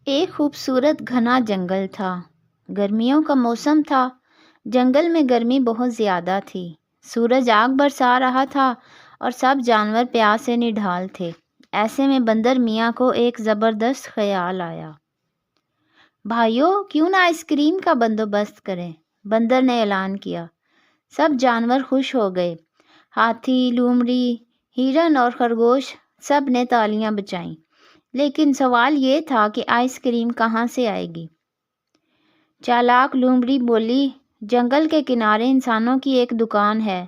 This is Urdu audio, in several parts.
ایک خوبصورت گھنا جنگل تھا۔ گرمیوں کا موسم تھا۔ جنگل میں گرمی بہت زیادہ تھی۔ سورج آگ برسا رہا تھا اور سب جانور پیاس سے نڈھال تھے۔ ایسے میں بندر میاں کو ایک زبردست خیال آیا۔ بھائیو، کیوں نہ آئس کریم کا بندوبست کریں؟ بندر نے اعلان کیا۔ سب جانور خوش ہو گئے۔ ہاتھی، لومڑی، ہرن اور خرگوش سب نے تالیاں بجائیں۔ لیکن سوال یہ تھا کہ آئس کریم کہاں سے آئے گی؟ چالاک لومڑی بولی، جنگل کے کنارے انسانوں کی ایک دکان ہے،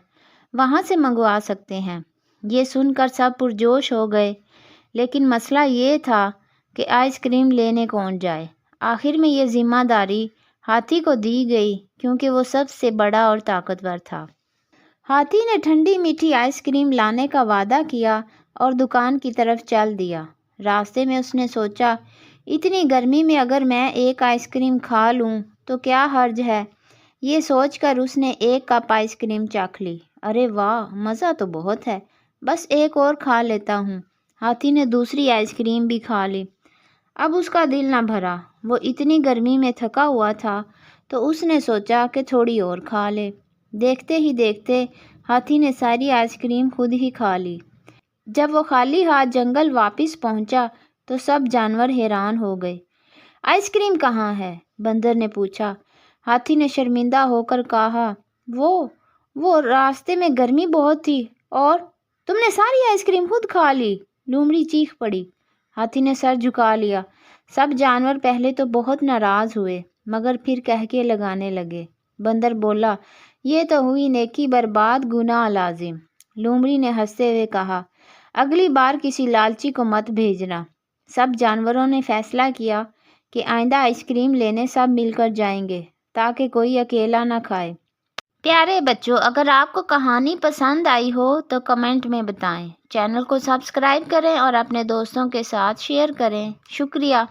وہاں سے منگوا سکتے ہیں۔ یہ سن کر سب پرجوش ہو گئے، لیکن مسئلہ یہ تھا کہ آئس کریم لینے کون جائے؟ آخر میں یہ ذمہ داری ہاتھی کو دی گئی کیونکہ وہ سب سے بڑا اور طاقتور تھا۔ ہاتھی نے ٹھنڈی میٹھی آئس کریم لانے کا وعدہ کیا اور دکان کی طرف چل دیا۔ راستے میں اس نے سوچا، اتنی گرمی میں اگر میں ایک آئس کریم کھا لوں تو کیا حرج ہے؟ یہ سوچ کر اس نے ایک کپ آئس کریم چکھ لی۔ ارے واہ، مزہ تو بہت ہے، بس ایک اور کھا لیتا ہوں۔ ہاتھی نے دوسری آئس کریم بھی کھا لی۔ اب اس کا دل نہ بھرا۔ وہ اتنی گرمی میں تھکا ہوا تھا تو اس نے سوچا کہ تھوڑی اور کھا لے۔ دیکھتے ہی دیکھتے ہاتھی نے ساری آئس کریم خود ہی کھا لی۔ جب وہ خالی ہاتھ جنگل واپس پہنچا تو سب جانور حیران ہو گئے۔ آئس کریم کہاں ہے؟ بندر نے پوچھا۔ ہاتھی نے شرمندہ ہو کر کہا، وہ راستے میں گرمی بہت تھی اور تم نے ساری آئس کریم خود کھا لی۔ لومڑی چیخ پڑی۔ ہاتھی نے سر جھکا لیا۔ سب جانور پہلے تو بہت ناراض ہوئے مگر پھر کہکے لگانے لگے۔ بندر بولا، یہ تو ہوئی نیکی برباد، گناہ لازم۔ لومڑی نے ہنستے ہوئے کہا، اگلی بار کسی لالچی کو مت بھیجنا۔ سب جانوروں نے فیصلہ کیا کہ آئندہ آئس کریم لینے سب مل کر جائیں گے تاکہ کوئی اکیلا نہ کھائے۔ پیارے بچوں، اگر آپ کو کہانی پسند آئی ہو تو کمنٹ میں بتائیں۔ چینل کو سبسکرائب کریں اور اپنے دوستوں کے ساتھ شیئر کریں۔ شکریہ۔